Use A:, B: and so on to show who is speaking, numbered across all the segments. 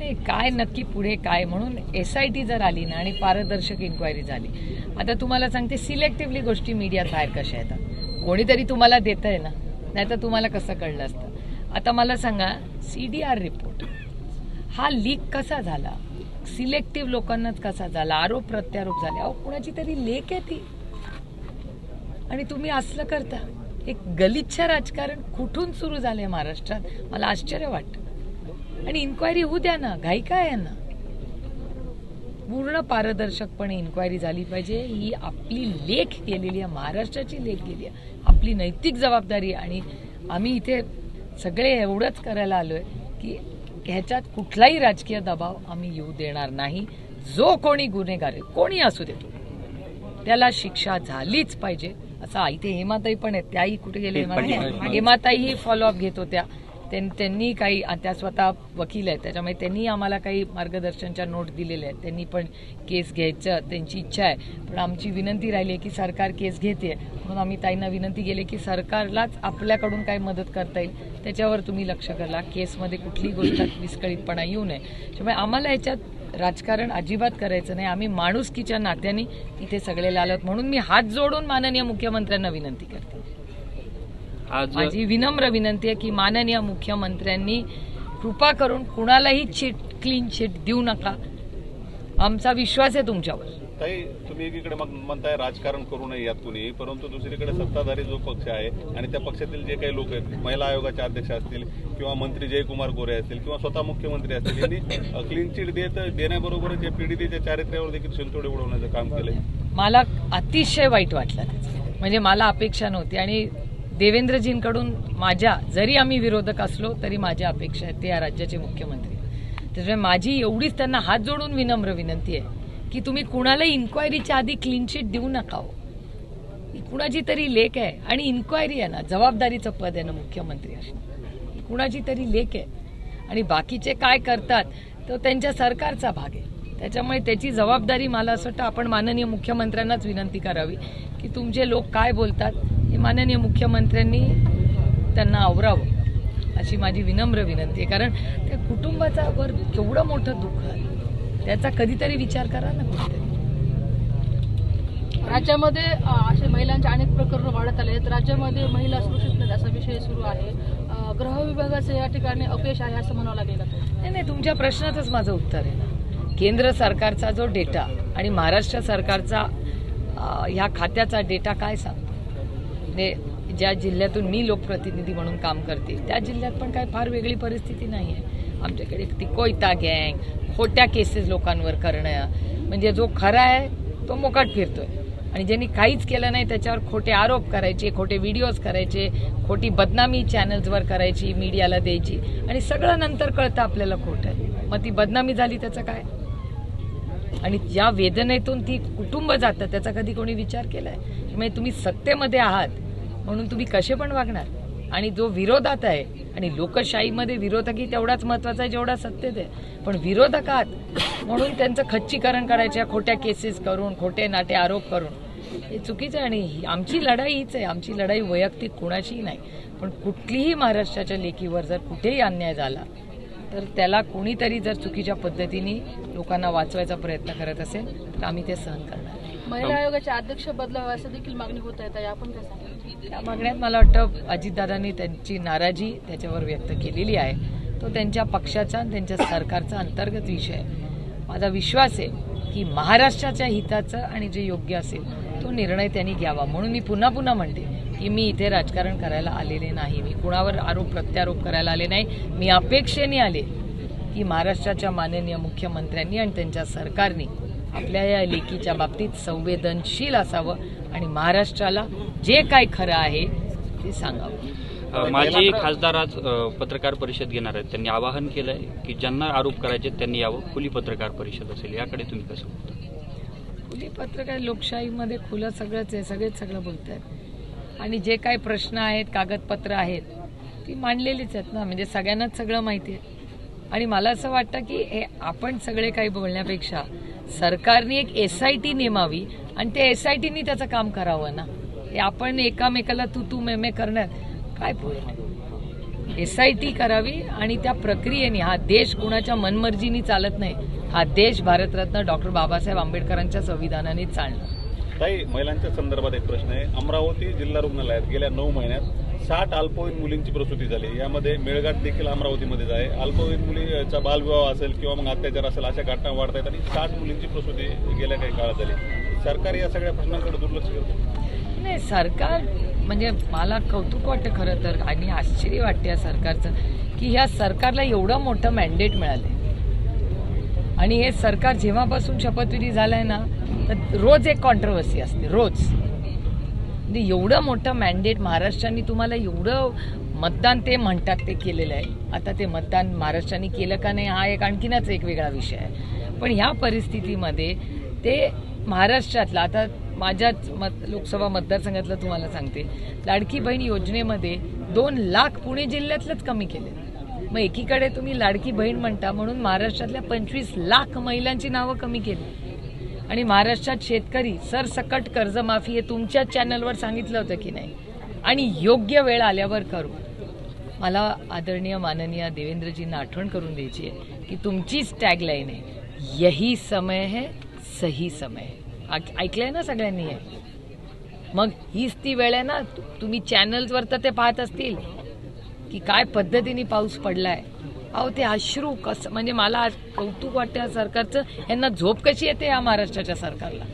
A: नाही काय नक्की पुढे काय म्हणून SIT जर आली ना आणि पारदर्शक इन्क्वायरी झाली. आता तुम्हाला सांगते सिलेक्टिव्हली गोष्टी मीडियात बाहेर कशा येतात. कोणीतरी तुम्हाला देतंय ना, नाही तर तुम्हाला कसं कळलं असतं. आता मला सांगा CDR रिपोर्ट हा लीक कसा झाला, सिलेक्टिव्ह लोकांनाच कसा झाला, आरोप प्रत्यारोप झाले. अहो कुणाची तरी लेक आहे ती आणि तुम्ही असलं करता. एक गलिच्छ राजकारण कुठून सुरू झालंय महाराष्ट्रात मला आश्चर्य वाटतं. आणि इन्क्वायरी होऊ द्या ना, घाई काय आहे ना. पूर्ण पारदर्शकपणे इन्क्वायरी झाली पाहिजे. ही आपली लेख गेलेली आहे, महाराष्ट्राची लेख गेली आहे, आपली नैतिक जबाबदारी. आणि आम्ही इथे सगळे एवढंच करायला आलोय की ह्याच्यात कुठलाही राजकीय दबाव आम्ही येऊ देणार नाही. जो कोणी गुन्हेगार आहे कोणी असू दे त्याला शिक्षा झालीच पाहिजे असं. इथे हेमाताई पण आहेत, त्याही कुठे गेले हेमाताईही फॉलोअप घेत होत्या. त्यांनी काही, त्या स्वतः वकील आहेत त्याच्यामुळे त्यांनी आम्हाला काही मार्गदर्शनच्या नोट दिलेल्या आहेत. त्यांनी पण केस घ्यायचं त्यांची इच्छा आहे. पण आमची विनंती राहिली आहे की सरकार केस घेते म्हणून आम्ही ताईंना विनंती केली की सरकारलाच आपल्याकडून काय मदत करता येईल त्याच्यावर तुम्ही लक्ष करा. केसमध्ये कुठलीही गोष्ट विस्कळीतपणा येऊ नये. त्यामुळे आम्हाला याच्यात राजकारण अजिबात करायचं नाही. आम्ही माणुसकीच्या नात्याने इथे सगळे आलोत. म्हणून मी हात जोडून माननीय मुख्यमंत्र्यांना विनंती करते. माझी विनम्र विनंती आहे की माननीय मुख्यमंत्र्यांनी कृपा करून कुणालाही क्लीन चिट देऊ नका. आमचा विश्वास आहे तुमच्यावर.
B: ताई तुम्ही एकीकडे म्हणताय राजकारण करू नये यात कुणी, परंतु दुसरीकडे सत्ताधारी जो पक्ष आहे आणि त्या पक्षातील जे काही लोक आहेत, महिला आयोगाचे अध्यक्ष असतील किंवा मंत्री जयकुमार गोरे असतील किंवा स्वतः मुख्यमंत्री असतील, यांनी क्लीन चिट देण्याबरोबरच या पीडितेच्या चारित्र्यावर देखील शिंतोडे उडवण्याचं काम केलंय.
A: मला अतिशय वाईट वाटलं. म्हणजे मला अपेक्षा नव्हती. आणि देवेंद्रजींकडून माझ्या, जरी आम्ही विरोधक असलो तरी माझ्या अपेक्षा आहेत ते या राज्याचे मुख्यमंत्री. त्याच्यामुळे माझी एवढीच त्यांना हात जोडून विनम्र विनंती आहे की तुम्ही कुणालाही इन्क्वायरीच्या आधी क्लीन चिट देऊ नका. ही कुणाची तरी लेख आहे आणि इन्क्वायरी आहे ना, जबाबदारीचं पद आहे ना मुख्यमंत्री असणं. ही कुणाची तरी लेख आहे आणि बाकीचे काय करतात तो त्यांच्या सरकारचा भाग आहे. त्याच्यामुळे त्याची जबाबदारी मला असं वाटतं आपण माननीय मुख्यमंत्र्यांनाच विनंती करावी की तुमचे लोक काय बोलतात हे माननीय मुख्यमंत्र्यांनी त्यांना आवरावं अशी माझी विनम्र विनंती आहे. कारण त्या कुटुंबाचा वर केवढं मोठं दुःख आहे त्याचा कधीतरी विचार करा ना कुठेतरी.
C: राज्यामध्ये असे महिलांचे अनेक प्रकरण वाढत आले आहेत. राज्यामध्ये महिला सुरक्षित नाहीत असा विषय सुरू आहे. गृह विभागाचं या ठिकाणी अपयश आहे असं म्हणावं लागेल.
A: नाही, तुमच्या प्रश्नातच माझं उत्तर आहे ना. केंद्र सरकारचा जो डेटा आणि महाराष्ट्र सरकारचा ह्या खात्याचा डेटा काय सांगतो. म्हणजे ज्या जिल्ह्यातून मी लोकप्रतिनिधी म्हणून काम करते त्या जिल्ह्यात पण काय फार वेगळी परिस्थिती नाही आहे. आमच्याकडे ती कोयता गँग, खोट्या केसेस लोकांवर करणं, म्हणजे जो खरा आहे तो मोकाट फिरतोय आणि ज्यांनी काहीच केलं नाही त्याच्यावर खोटे आरोप करायचे, खोटे व्हिडिओज करायचे, खोटी बदनामी चॅनल्सवर करायची, मीडियाला द्यायची आणि सगळं नंतर कळतं आपल्याला खोटं आहे. मग ती बदनामी झाली त्याचं काय. आणि ज्या वेदनेतून ती कुटुंब जातं त्याचा कधी कोणी विचार केलाय. म्हणजे तुम्ही सत्तेमध्ये आहात म्हणून तुम्ही कसे पण वागणार. आणि जो विरोधात आहे, आणि लोकशाहीमध्ये विरोधकही तेवढाच महत्वाचा आहे जेवढा सत्तेत आहे, पण विरोधक आहात म्हणून त्यांचं खच्चीकरण करायच्या खोट्या केसेस करून, खोटे नाटे आरोप करून हे चुकीचं आहे. आणि आमची लढाई हीच आहे. आमची लढाई वैयक्तिक कुणाशीही नाही. पण कुठलीही महाराष्ट्राच्या लेकीवर जर कुठेही अन्याय झाला तर त्याला कोणीतरी जर चुकीच्या पद्धतीने लोकांना वाचवायचा प्रयत्न करत असेल तर आम्ही ते सहन करणार.
C: महिला आयोगाचे अध्यक्ष बदलावे असं देखील मागणी होत आहे. आपण काय सांगा.
A: त्या मागण्यात मला वाटतं अजितदादांनी त्यांची नाराजी त्याच्यावर व्यक्त केलेली आहे. तो त्यांच्या पक्षाचा आणि त्यांच्या सरकारचा अंतर्गत विषय आहे. माझा विश्वास आहे की महाराष्ट्राच्या हिताचं आणि जे योग्य असेल तो निर्णय त्यांनी घ्यावा. म्हणून मी पुन्हा पुन्हा म्हणते की मी इथे राजकारण करायला आलेले नाही. मी कुणावर आरोप प्रत्यारोप करायला आले नाही. मी अपेक्षेने आले की महाराष्ट्राच्या माननीय मुख्यमंत्र्यांनी आणि त्यांच्या सरकारने आपल्या या लेकीच्या बाबतीत संवेदनशील असावं आणि महाराष्ट्राला जे काय खरं आहे ते सांगावं.
D: माजी खासदार आज पत्रकार परिषद घेणार आहेत. त्यांनी आवाहन केलंय की ज्यांना आरोप करायचे त्यांनी यावं. खुली पत्रकार परिषद असेल, याकडे तुम्ही कसं बोलता.
A: खुली पत्रकार, लोकशाहीमध्ये खुलं सगळंच आहे. सगळेच सगळं बोलत आहेत आणि जे काही प्रश्न आहेत, कागदपत्र आहेत ती मांडलेलीच आहेत ना. म्हणजे सगळ्यांनाच सगळं माहिती आहे. आणि मला असं वाटतं की हे आपण सगळे काही बोलण्यापेक्षा सरकारने एक SIT नेमावी आणि त्या SITनी त्याचं काम करावं ना. हे आपण एकामेकाला तू मे करण्यात काय पुढे. SIT करावी आणि त्या प्रक्रियेने हा देश कुणाच्या मनमर्जीने चालत नाही. हा देश भारतरत्न डॉक्टर बाबासाहेब आंबेडकरांच्या संविधानाने चालणार.
B: ताई, महिलांच्या संदर्भात एक प्रश्न आहे. अमरावती जिल्हा रुग्णालयात गेल्या 9 महिन्यात 60 अल्पवयीन मुलींची प्रसूती झाली. यामध्ये मेळघाट देखील अमरावतीमध्येच आहे. अल्पवयीन मुलीचा बालविवाह असेल किंवा मग अत्याचार असेल अशा घटना वाढत आहेत आणि 60 मुलींची प्रसूती गेल्या काही काळात झाली. सरकार या सगळ्या प्रश्नांकडे दुर्लक्ष करतं.
A: नाही, सरकार म्हणजे मला कौतुक वाटतं खरं तर आणि आश्चर्य वाटते या सरकारचं की ह्या सरकारला एवढं मोठं मॅन्डेट मिळालंय आणि हे सरकार जेव्हापासून शपथविधी झालाय ना तर रोज एक कॉन्ट्रोवर्सी असते. रोज म्हणजे एवढं मोठं मॅन्डेट महाराष्ट्राने तुम्हाला एवढं मतदान ते म्हणतात ते केलेलं आहे. आता ते मतदान महाराष्ट्राने केलं का नाही हा एक आणखीनच एक वेगळा विषय आहे. पण ह्या परिस्थितीमध्ये ते महाराष्ट्रातला आता माझ्याच लोकसभा मतदारसंघातलं तुम्हाला सांगते, लाडकी बहीण योजनेमध्ये 2 लाख पुणे जिल्ह्यातलंच कमी केले. मग एकीकडे तुम्ही लाडकी बहीण म्हणता म्हणून महाराष्ट्रातल्या 25 लाख महिलांची नावं कमी केली आणि महाराष्ट्रात शेतकरी सरसकट कर्जमाफी हे तुमच्या चॅनलवर सांगितलं होतं की नाही आणि योग्य वेळ आल्यावर करू. मला आदरणीय माननीय देवेंद्रजींना आठवण करून द्यायची आहे की तुमचीच टॅगलाईन आहे, यही समय है सही समय है. ऐकलंय ना सगळ्यांनी आहे. मग हीच ती वेळ आहे ना. तुम्ही चॅनल्सवर तर ते पाहत असतील की काय पद्धतीने पाऊस पडलाय. अहो ते अश्रू कसं म्हणजे मला आज कौतुक वाटतं या सरकारचं. यांना झोप कशी येते या महाराष्ट्राच्या सरकारला.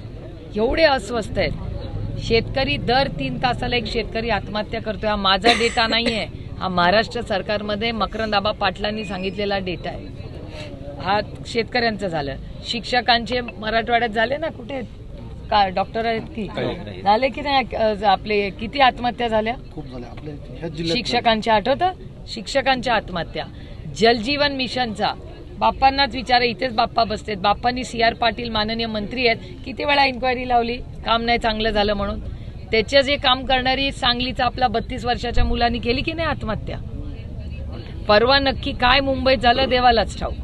A: एवढे अस्वस्थ आहेत शेतकरी. दर 3 तासाला एक शेतकरी आत्महत्या करतोय. हा माझा डेटा नाही आहे, हा महाराष्ट्र सरकारमध्ये मकरंद आबा पाटलांनी सांगितलेला डेटा आहे. हा शेतकऱ्यांचं झालं. शिक्षकांचे मराठवाड्यात झाले ना, कुठे का डॉक्टर आहेत की झाले की नाही. आपले किती आत्महत्या झाल्या,
E: खूप झाल्या आपल्या
A: शिक्षकांच्या. आठवतं शिक्षकांच्या आत्महत्या. जलजीवन मिशनचा बाप्पांनाच विचारा, इथेच बाप्पा बसतेत. बाप्पांनी CR पाटील माननीय मंत्री आहेत, किती वेळा इन्क्वायरी लावली काम नाही चांगलं झालं म्हणून. त्याचं जे काम करणारी सांगलीचा आपला 32 वर्षाच्या मुलांनी केली की नाही आत्महत्या. परवा नक्की काय मुंबईत झालं देवालाच ठाऊक.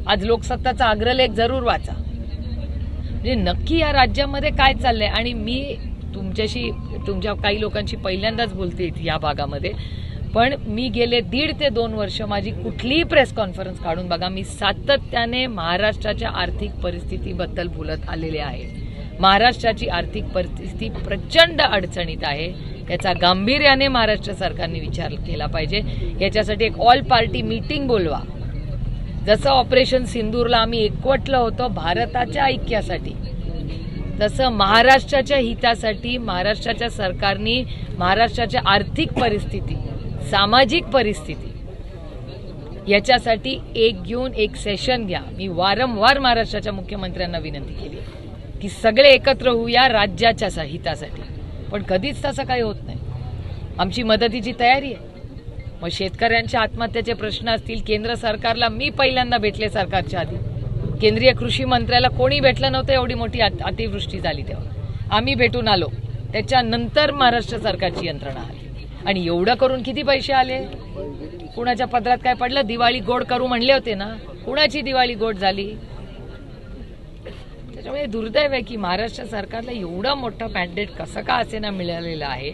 A: आज लोकसत्ताचा अग्रलेख जरूर वाचा. म्हणजे नक्की या राज्यामध्ये काय चाललंय. आणि मी तुमच्या काही लोकांशी पहिल्यांदाच बोलते या भागामध्ये, पण मी गेले 1.5 ते 2 वर्ष माझी कुठलीही प्रेस कॉन्फरन्स काढून बघा, मी सातत्याने महाराष्ट्राच्या आर्थिक परिस्थितीबद्दल बोलत आलेले आहे. महाराष्ट्राची आर्थिक परिस्थिती प्रचंड अडचणीत आहे. याचा गांभीर्याने महाराष्ट्र सरकारने विचार केला पाहिजे. याच्यासाठी एक ऑल पार्टी मीटिंग बोलवा. जसं ऑपरेशन सिंदूरला आम्ही एकवटलं होतं भारताच्या ऐक्यासाठी, तसं महाराष्ट्राच्या हितासाठी महाराष्ट्राच्या सरकारने महाराष्ट्राच्या आर्थिक परिस्थिती, सामाजिक परिस्थिती याच्यासाठी एक घेऊन एक सेशन घ्या. मी वारंवार महाराष्ट्राच्या मुख्यमंत्र्यांना विनंती केली की सगळे एकत्र होऊया राज्याच्या हितासाठी, पण कधीच तसं काही होत नाही. आमची मदतीची तयारी आहे. मग शेतकऱ्यांच्या आत्महत्याचे प्रश्न असतील, केंद्र सरकारला मी पहिल्यांदा भेटले सरकारच्या आधी. केंद्रीय कृषी मंत्र्याला कोणी भेटलं नव्हतं, एवढी मोठी अतिवृष्टी झाली तेव्हा आम्ही भेटून आलो. त्याच्यानंतर महाराष्ट्र सरकारची यंत्रणा आली आणि एवढं करून किती पैसे आले. कुणाच्या पदरात काय पडलं. दिवाळी गोड करू म्हणले होते ना, कुणाची दिवाळी गोड झाली. त्याच्यामुळे दुर्दैव आहे की महाराष्ट्र सरकारला एवढं मोठं मॅन्डेट कसं का असेना मिळालेलं आहे.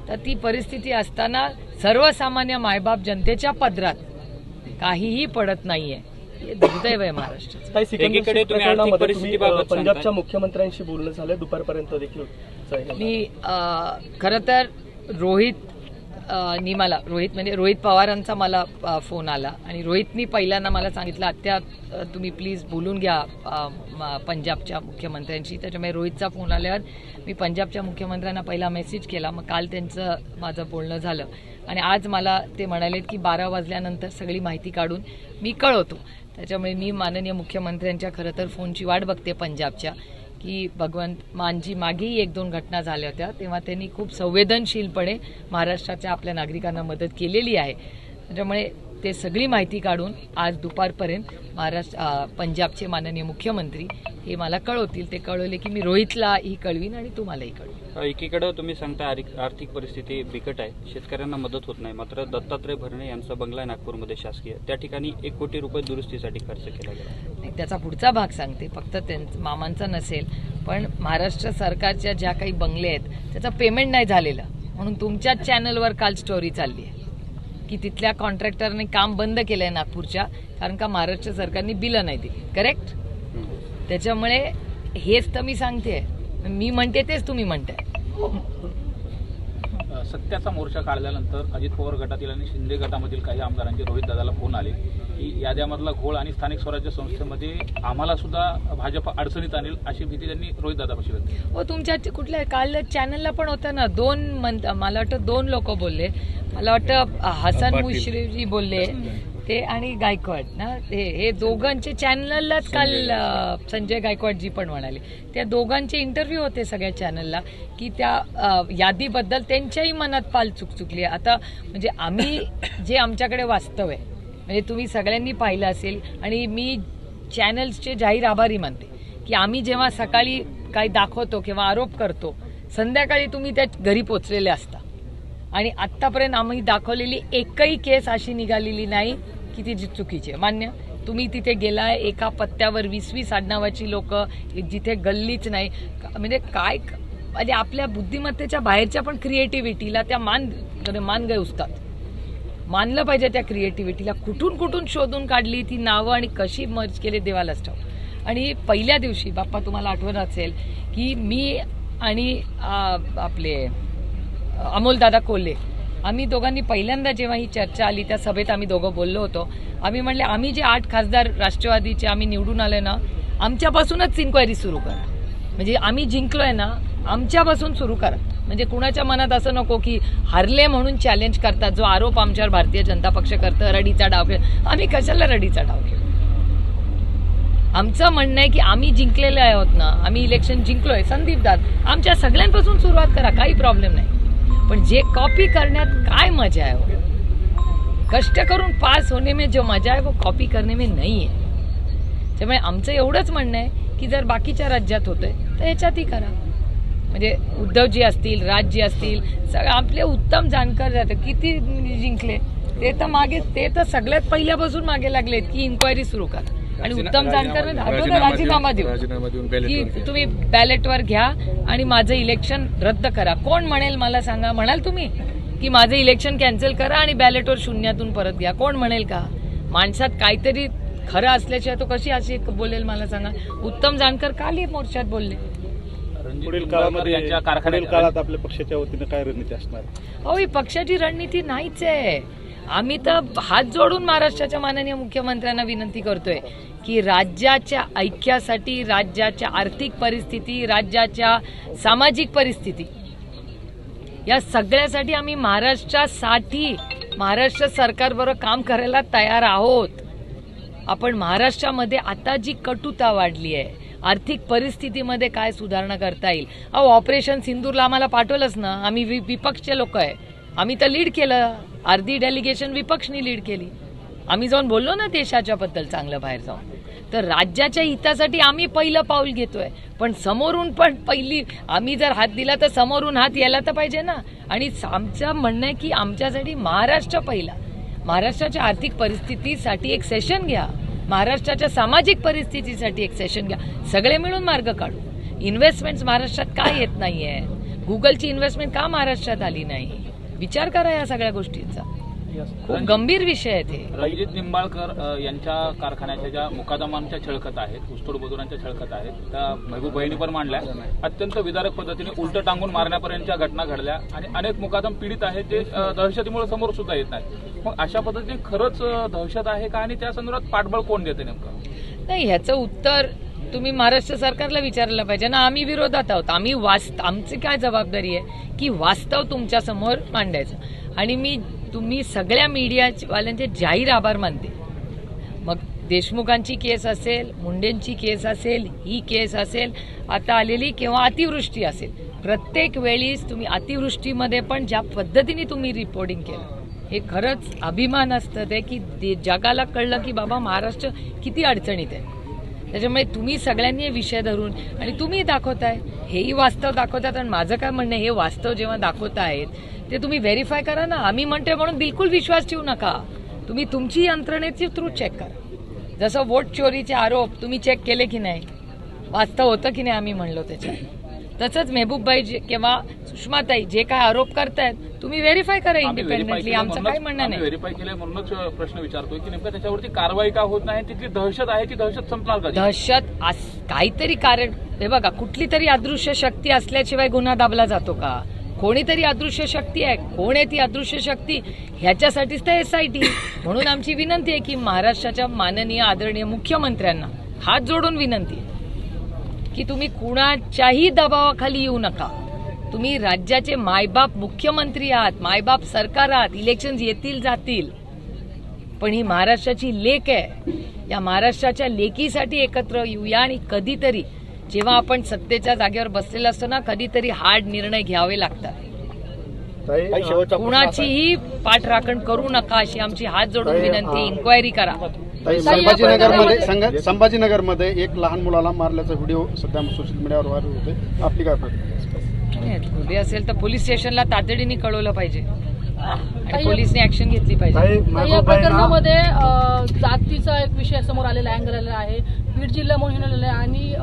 A: तर ती परिस्थिती असताना सर्वसामान्य मायबाप जनतेच्या पदरात काहीही पडत नाहीये. हे दुर्दैव आहे महाराष्ट्राचं.
D: एकीकडे तुम्ही आर्थिक परिस्थितीबाबत
E: पंजाबच्या मुख्यमंत्र्यांशी बोलणं झालं दुपारपर्यंत देखील.
A: मी खरं तर रोहित पवारांचा मला फोन आला आणि रोहितनी पहिल्यांदा मला सांगितलं, आत्या तुम्ही प्लीज बोलून घ्या पंजाबच्या मुख्यमंत्र्यांशी. त्याच्यामुळे रोहितचा फोन आल्यावर मी पंजाबच्या मुख्यमंत्र्यांना पहिला मेसेज केला. मग काल त्यांचं माझं बोलणं झालं आणि आज मला ते म्हणालेत की 12 वाजल्यानंतर सगळी माहिती काढून मी कळवतो. त्याच्यामुळे मी माननीय मुख्यमंत्र्यांच्या खरं तर फोनची वाट बघते पंजाबच्या, की भगवंत मानजी मागेही 1-2 घटना झाल्या होत्या तेव्हा त्यांनी खूप संवेदनशीलपणे महाराष्ट्राच्या आपल्या नागरिकांना मदत केलेली आहे. त्याच्यामुळे ते सगळी माहिती काढून आज दुपारपर्यंत पंजाबचे माननीय मुख्यमंत्री हे मला कळवतील. ते कळवले की मी रोहितलाही कळवीन आणि तुम्हालाही कळवीन.
D: एकीकडे तुम्ही सांगता आर्थिक परिस्थिती बिकट आहे, शेतकऱ्यांना मदत होत नाही. मात्र दत्तात्रय भरणे यांचा बंगला आहे नागपूरमध्ये शासकीय, त्या ठिकाणी 1 कोटी रुपये दुरुस्तीसाठी खर्च केला गेला.
A: त्याचा पुढचा भाग सांगते, फक्त मामांचा नसेल पण महाराष्ट्र सरकारच्या ज्या काही बंगले आहेत त्याचं पेमेंट नाही झालेलं म्हणून तुमच्याच चॅनलवर काल स्टोरी चालली आहे की तिथल्या कॉन्ट्रॅक्टरने काम बंद केलंय नागपूरच्या, कारण का महाराष्ट्र सरकारने बिलं नाही दिली. करेक्ट. त्याच्यामुळे हेच तर मी सांगते, मी म्हणते तेच तुम्ही म्हणताय.
F: सत्याचा मोर्चा काढल्यानंतर अजित पवार गटातील आणि शिंदे गटामधील काही आमदारांचे रोहित दादाला फोन आले की याद्यामधला घोळ आणि स्थानिक स्वराज्य संस्थेमध्ये आम्हाला सुद्धा भाजप अडचणीत आणेल अशी भीती त्यांनी रोहित दादापाशी व्यक्त केली.
A: हो, तुमच्या कुठल्या काल चॅनलला पण होतं ना, मला वाटतं 2 लोक बोलले. मला वाटतं हसन मुश्रीफजी बोलले ते आणि गायकवाड ना, हे दोघांचे चॅनललाच काल संजय गायकवाडजी पण म्हणाले. त्या दोघांचे इंटरव्ह्यू होते सगळ्या चॅनलला की त्या यादीबद्दल त्यांच्याही मनात पाल चुकचुकली आहे. आता म्हणजे आम्ही जे आमच्याकडे वास्तव आहे, म्हणजे तुम्ही सगळ्यांनी पाहिलं असेल, आणि मी चॅनल्सचे जाहीर आभारी मानते की आम्ही जेव्हा सकाळी काही दाखवतो किंवा आरोप करतो, संध्याकाळी तुम्ही त्या घरी पोचलेले असता. आणि आत्तापर्यंत आम्ही दाखवलेली एकही केस अशी निघालेली नाही की ती चुकीची आहे. मान्य, तुम्ही तिथे गेलाय, एका पत्त्यावर 20-20 आडनावाची लोक, जिथे गल्लीच नाही. म्हणजे काय, म्हणजे आपल्या बुद्धिमत्तेच्या बाहेरच्या पण क्रिएटिव्हिटीला त्या मान गवसतात. मानलं पाहिजे त्या क्रिएटिव्हिटीला. कुठून शोधून काढली ती नावं आणि कशी मर्ज केले देवालाच ठाऊक. आणि पहिल्या दिवशी बाप्पा तुम्हाला आठवण असेल की मी आणि आपले अमोलदादा कोल्हे, आम्ही दोघांनी पहिल्यांदा जेव्हा ही चर्चा आली त्या सभेत आम्ही दोघं बोललो होतो. आम्ही म्हणले आम्ही जे 8 खासदार राष्ट्रवादीचे आम्ही निवडून आले ना, आमच्यापासूनच इन्क्वायरी सुरू करा. म्हणजे आम्ही जिंकलोय ना, आमच्यापासून सुरू करा. म्हणजे कुणाच्या मनात असं नको की हरले म्हणून चॅलेंज करतात, जो आरोप आमच्यावर भारतीय जनता पक्ष करतं, रडीचा डाव खेळ. आम्ही कशाला रडीचा डाव खेळ? आमचं म्हणणं आहे की आम्ही जिंकलेले आहोत ना, आम्ही इलेक्शन जिंकलोय. संदीप दादा, आमच्या सगळ्यांपासून सुरुवात करा, काही प्रॉब्लेम नाही. पण जे कॉपी करण्यात काय मजा है, वो कष्ट करून पास होने में जो मजा है वो कॉपी करने में नहीं है. त्यामुळे आमचं एवढंच म्हणणं आहे की जर बाकीच्या राज्यात होतंय तर ह्याच्यातही करा. म्हणजे उद्धवजी असतील, राजजी असतील, सगळं आपले उत्तम जाणकार जातं. किती जिंकले ते तर सगळ्यात पहिल्यापासून मागे लागलेत की इन्क्वायरी सुरू करा. आणि उत्तम जानकर राजीनामा देऊन की तुम्ही बॅलेटवर घ्या आणि माझं इलेक्शन रद्द करा. कोण म्हणेल मला सांगा? म्हणाल तुम्ही की माझं इलेक्शन कॅन्सल करा आणि बॅलेटवर शून्यातून परत घ्या? कोण म्हणेल का? माणसात काहीतरी खरं असल्याशिवाय तो कशी अशी बोलेल मला सांगा? उत्तम जानकर काल मोर्चात बोलले.
E: पुढील काळात आपल्या पक्षाच्या वतीनं काय रणनीती असणार?
A: हो, ही पक्षाची रणनीती नाहीच आहे. आम्ही तर हात जोडून महाराष्ट्राच्या माननीय मुख्यमंत्र्यांना विनंती करतोय की राज्याच्या ऐक्यासाठी, राज्याच्या आर्थिक परिस्थिती, राज्याच्या सामाजिक परिस्थिती, या सगळ्यासाठी आम्ही महाराष्ट्रासाठी महाराष्ट्र सरकारबरोबर काम करायला तयार आहोत. आपण महाराष्ट्रामध्ये आता जी कटुता वाढली आहे, आर्थिक परिस्थितीमध्ये काय सुधारणा करता येईल. ऑपरेशन सिंदूरला आम्हाला पाठवलंच ना, आम्ही विपक्षचे लोक आहे, आम्ही तर लीड केलं. अर्धी डेलिगेशन विपक्षनी लीड केली. आम्ही जाऊन बोललो ना देशाच्या बद्दल चांगलं बाहेर जाऊन. तर राज्याच्या हितासाठी आम्ही पहिलं पाऊल घेतोय. पण समोरून पण पहिली आम्ही जर हात दिला तर समोरून हात यायला तर पाहिजे ना. आणि आमचं म्हणणं आहे की आमच्यासाठी महाराष्ट्र पहिला. महाराष्ट्राच्या आर्थिक परिस्थितीसाठी एक सेशन घ्या, महाराष्ट्राच्या सामाजिक परिस्थितीसाठी एक सेशन घ्या, सगळे मिळून मार्ग काढू. इन्व्हेस्टमेंट्स महाराष्ट्रात का येत नाहीये? गुगलची इन्व्हेस्टमेंट का महाराष्ट्रात आली नाही? विचार करा या सगळ्या गोष्टींचा. खूप गंभीर विषय आहे ते.
F: रणजित निंबाळकर यांच्या कारखान्याच्या ज्या मुकादमांच्या छळकत आहेत, ऊसतोड मजुरांच्या छळकत आहेत, त्या महबूब बहिणी पण मांडल्या. अत्यंत विदारक पद्धतीने उलट टांगून मारण्यापर्यंतच्या घटना घडल्या आणि अनेक मुकादम पीडित आहेत जे दहशतीमुळे समोर सुद्धा येत नाहीत. मग अशा पद्धतीने खरंच दहशत आहे का आणि त्या संदर्भात पाठबळ कोण देते नेमकं?
A: नाही, ह्याचं उत्तर तुम्ही महाराष्ट्र सरकारला विचारलं पाहिजे ना. आम्ही विरोधात आहोत. आमची काय जबाबदारी आहे की वास्तव तुमच्या समोर मांडायचं. आणि तुम्ही सगळ्या मीडियावाल्यांचे जाहीर आभार मानते. मग देशमुखांची केस असेल, मुंडेंची केस असेल, ही केस असेल आता आलेली, किंवा अतिवृष्टी असेल, प्रत्येक वेळीच तुम्ही अतिवृष्टीमध्ये पण ज्या पद्धतीने तुम्ही रिपोर्टिंग केलं, हे खरंच अभिमान असतं ते की जगाला कळलं की बाबा महाराष्ट्र किती अडचणीत आहे. त्याच्यामुळे तुम्ही सगळ्यांनी हे विषय धरून आणि तुम्ही दाखवताय, हेही वास्तव दाखवतात. आणि माझं काय म्हणणं आहे, हे वास्तव जेव्हा दाखवतायत ते तुम्ही व्हेरीफाय करा ना. आम्ही म्हणतोय म्हणून बिलकुल विश्वास ठेवू नका. तुम्ही तुमची यंत्रणेची थ्रू चेक करा. जसं वोट चोरीचे आरोप तुम्ही चेक केले की नाही, वास्तव होतं की नाही आम्ही म्हणलो त्याच्यात, तसंच मेहबूबबाई किंवा सुषमाताई जे काय आरोप करतायत तुम्ही व्हेरीफाय करा इंडिपेंडेंटली, आमचं काय म्हणणं नाही.
F: व्हेरीफाय केलंय म्हणूनच प्रश्न विचारतोय की नेमकं त्याच्यावरती कारवाई का होत नाही, तिथली दहशत आहे ती दहशत संपणार का?
A: दहशत काहीतरी कारण, हे बघा, कुठली तरी अदृश्य शक्ती असल्याशिवाय गुन्हा दाबला जातो का? कोणीतरी अदृश्य शक्ती आहे, कोण आहे ती अदृश्य शक्ती? ह्याच्यासाठीच तर SIT. म्हणून आमची विनंती आहे की महाराष्ट्राच्या माननीय आदरणीय मुख्यमंत्र्यांना हात जोडून विनंती आहे की तुम्ही कुणाच्याही दबावाखाली येऊ नका. तुम्ही राज्याचे मायबाप मुख्यमंत्री आहात, मायबाप सरकार आहात. इलेक्शन येतील जातील, पण ही महाराष्ट्राची लेक आहे. या महाराष्ट्राच्या लेकीसाठी एकत्र येऊया आणि कधीतरी जेव्हा आपण सत्तेच्या जागेवर बसलेला असतो ना, कधीतरी हार्ड निर्णय घ्यावे लागतात. कुणाचीही पाठराखण करू नका अशी आमची हात जोडून विनंती. इन्क्वायरी करा.
E: संभाजीनगरमध्ये एक लहान मुलाला मारल्याचा व्हिडिओ सध्या सोशल मीडियावर व्हायरल होते. आपली काय प्रतिक्रिया?
A: गुन्हे असेल तर पोलीस स्टेशनला तातडीने कळवलं पाहिजे आणि पोलिसने ऍक्शन घेतली पाहिजे.
C: या प्रकरणामध्ये जातीचा एक विषय समोर आलेला अँगल आलेला आहे. बीड जिल्हा म्हणून आलेला आहे आणि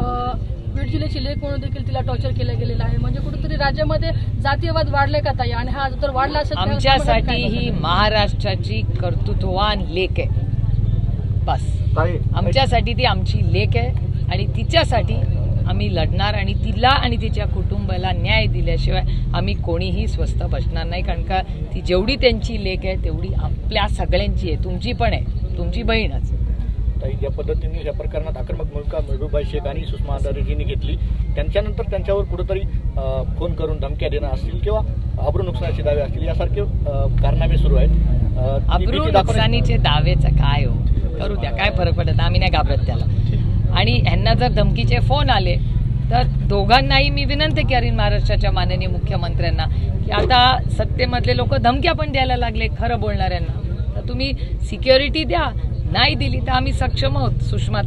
C: बीड जिल्ह्याची लेख म्हणून देखील तिला टॉर्चर केलं गेलेलं आहे. म्हणजे कुठेतरी राज्यामध्ये जातीयवाद वाढले का ताई? आणि हा जर वाढला असेल तर
A: आमच्यासाठी ही महाराष्ट्राची कर्तृत्ववान लेख आहे. बस, आमच्यासाठी ती आमची लेख आहे आणि तिच्यासाठी आम्ही लढणार आणि तिला आणि तिच्या कुटुंबाला न्याय दिल्याशिवाय आम्ही कोणीही स्वस्थ बसणार नाही. कारण का ती जेवढी त्यांची लेख आहे तेवढी आपल्या सगळ्यांची आहे. तुमची पण आहे, तुमची बहीणच.
G: ज्या पद्धतीने या प्रकरणात आक्रमक भूमिका मेहबूबबाई शेख आणि सुषमा अंधारेजींनी घेतली, त्यांच्यानंतर त्यांच्यावर कुठेतरी फोन करून धमक्या देणं असतील किंवा अब्रू नुकसानीचे दावे असतील यासारखे कारनामे सुरू आहेत.
A: अब्रू नुकसानीचे दावेचं काय हो, करू द्या, काय फरक पडत, आम्ही नाही घाबरत त्याला. आणि ह्यांना जर धमकीचे फोन आले तर दोघांनाही मी विनंती करीन महाराष्ट्राच्या माननीय मुख्यमंत्र्यांना की आता सत्तेमधले लोक धमक्या पण द्यायला लागले खरं बोलणाऱ्यांना, तर तुम्ही सिक्युरिटी द्या. नाही दिली तर आम्ही सक्षम आहोत सुषमा